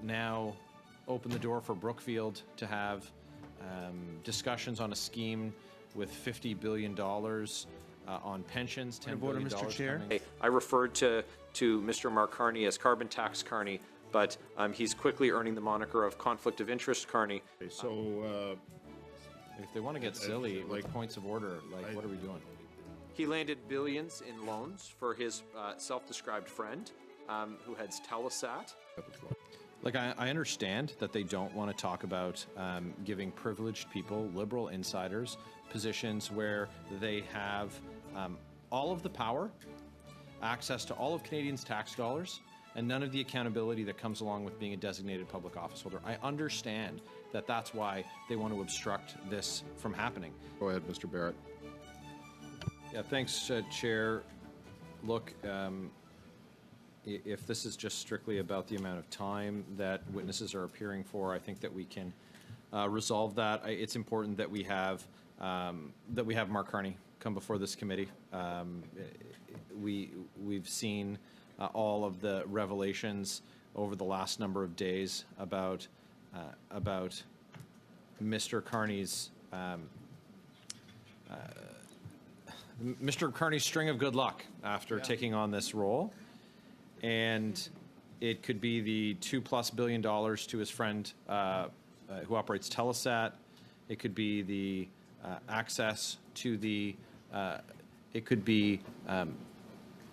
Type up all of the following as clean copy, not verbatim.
now open the door for Brookfield to have discussions on a scheme with $50 billion on pensions, $10 billion. Mr. Chair. I referred to Mr. Mark Carney as carbon tax Carney, but he's quickly earning the moniker of conflict of interest Carney. Okay, so if they want to get silly with points of order, what are we doing? He landed billions in loans for his self-described friend who heads Telesat. I understand that they don't want to talk about giving privileged people, liberal insiders, positions where they have all of the power, access to all of Canadians' tax dollars, and none of the accountability that comes along with being a designated public office holder. I understand that that's why they want to obstruct this from happening. go ahead, Mr. Barrett. Yeah, thanks, Chair. Look, if this is just strictly about the amount of time that witnesses are appearing for, I think that we can resolve that. It's important that we have Mark Carney come before this committee. We've seen all of the revelations over the last number of days about Mr. Carney's string of good luck after taking on this role. And it could be the $2+ billion to his friend who operates Telesat. It could be the access to the, it could be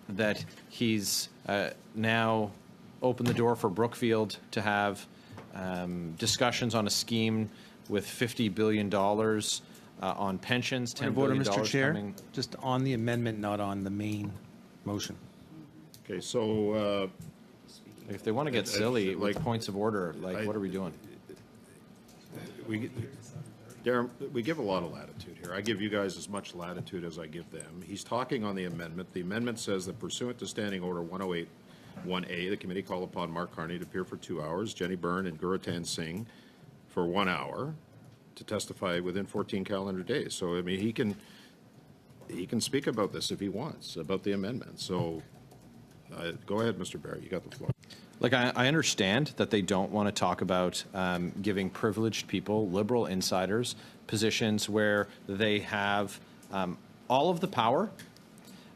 that he's now opened the door for Brookfield to have discussions on a scheme with $50 billion on pensions, $10 billion Mr. Chair. coming. Just on the amendment, not on the main motion. Okay, so If they want to get silly with points of order, what are we doing? Darren, we give a lot of latitude here. I give you guys as much latitude as I give them. He's talking on the amendment. The amendment says that pursuant to Standing Order 108-1A, the committee called upon Mark Carney to appear for 2 hours, Jenny Byrne and Guratan Singh for 1 hour to testify within 14 calendar days. So, I mean, he can speak about this if he wants, about the amendment. So go ahead, Mr. Barrett. You got the floor. I understand that they don't want to talk about giving privileged people, liberal insiders, positions where they have all of the power,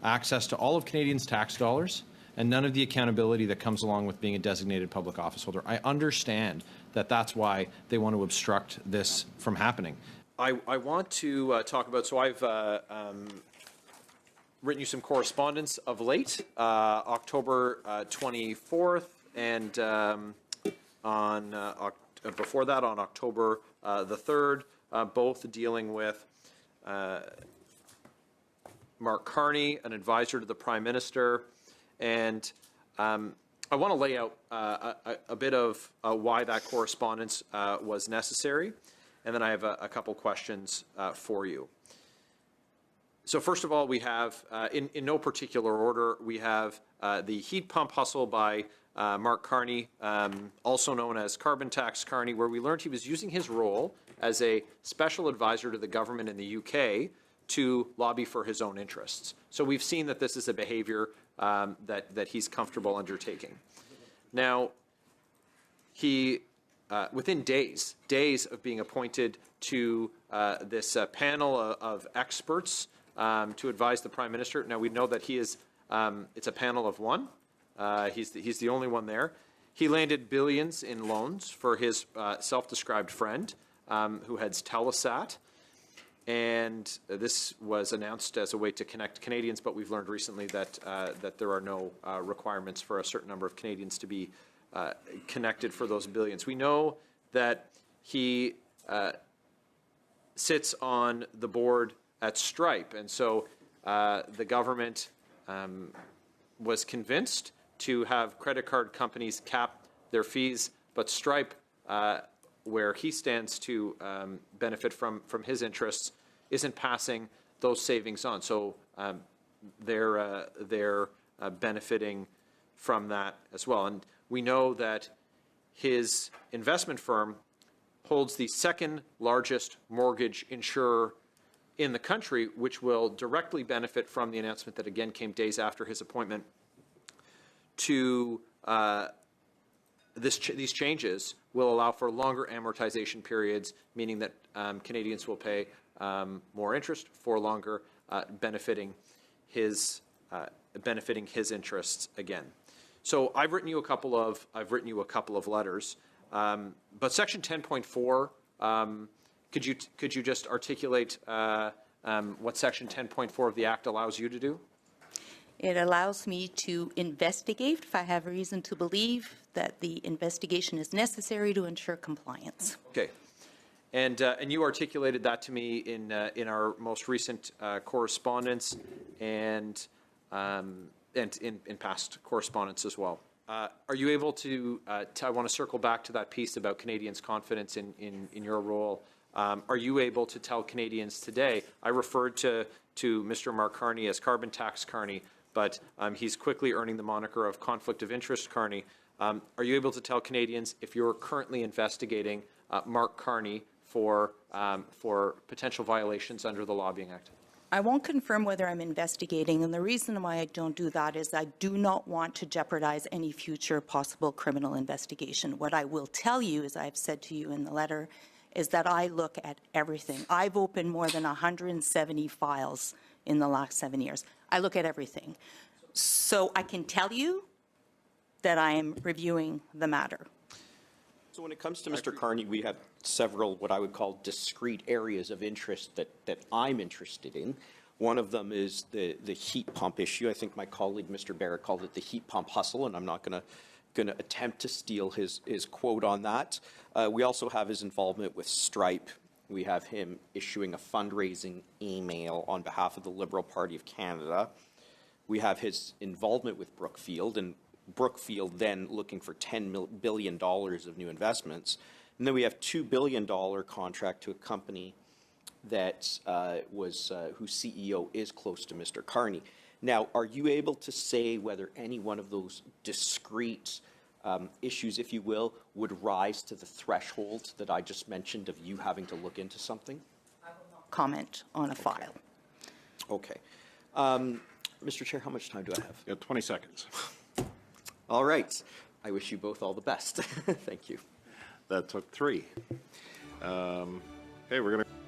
access to all of Canadians' tax dollars, and none of the accountability that comes along with being a designated public office holder. I understand that that's why they want to obstruct this from happening. I want to talk about, so I've written you some correspondence of late, October 24th, and before that on October the 3rd, both dealing with Mark Carney, an advisor to the Prime Minister, and I want to lay out a bit of why that correspondence was necessary, and then I have a couple questions for you. So first of all, we have, in no particular order, we have the heat pump hustle by Mark Carney, also known as Carbon Tax Carney, where we learned he was using his role as a special advisor to the government in the UK to lobby for his own interests. So we've seen that this is a behavior that he's comfortable undertaking. Now, he, within days of being appointed to this panel of experts to advise the Prime Minister. Now, we know that he is, it's a panel of one. He's the only one there. He landed billions in loans for his self-described friend who heads Telesat. And this was announced as a way to connect Canadians, but we've learned recently that there are no requirements for a certain number of Canadians to be connected for those billions. We know that he sits on the board at Stripe, and so the government was convinced to have credit card companies cap their fees, but Stripe, where he stands to benefit from his interests, isn't passing those savings on. So they're benefiting from that as well. And we know that his investment firm holds the second largest mortgage insurer in the country, which will directly benefit from the announcement that again came days after his appointment to these changes will allow for longer amortization periods, meaning that Canadians will pay more interest for longer, benefiting his interests again. So I've written you a couple of letters, but Section 10.4. Could you just articulate what Section 10.4 of the Act allows you to do? It allows me to investigate if I have reason to believe that the investigation is necessary to ensure compliance. Okay. And you articulated that to me in our most recent correspondence and in past correspondence as well. Are you able to, I want to circle back to that piece about Canadians' confidence in your role. Are you able to tell Canadians today, I referred to Mr. Mark Carney as carbon tax Carney, but he's quickly earning the moniker of conflict of interest Carney. Are you able to tell Canadians if you're currently investigating Mark Carney for potential violations under the Lobbying Act? I won't confirm whether I'm investigating, and the reason why I don't do that is I do not want to jeopardize any future possible criminal investigation. What I will tell you, as I've said to you in the letter, is that I look at everything. I've opened more than 170 files in the last 7 years. I look at everything. So I can tell you that I am reviewing the matter. So when it comes to Mr. Carney, we have several what I would call discrete areas of interest that I'm interested in. One of them is the heat pump issue. I think my colleague, Mr. Barrett, called it the heat pump hustle, and I'm not going to attempt to steal his quote on that. We also have his involvement with Stripe. We have him issuing a fundraising email on behalf of the Liberal Party of Canada. We have his involvement with Brookfield, and Brookfield then looking for $10 billion of new investments. And then we have $2 billion contract to a company that whose CEO is close to Mr. Carney. Now, are you able to say whether any one of those discrete issues, if you will, would rise to the threshold that I just mentioned of you having to look into something? I will not comment on a file. Okay. Mr. Chair, how much time do I have? You have 20 seconds. All right. I wish you both all the best. Thank you. That took 3. Hey, we're going to...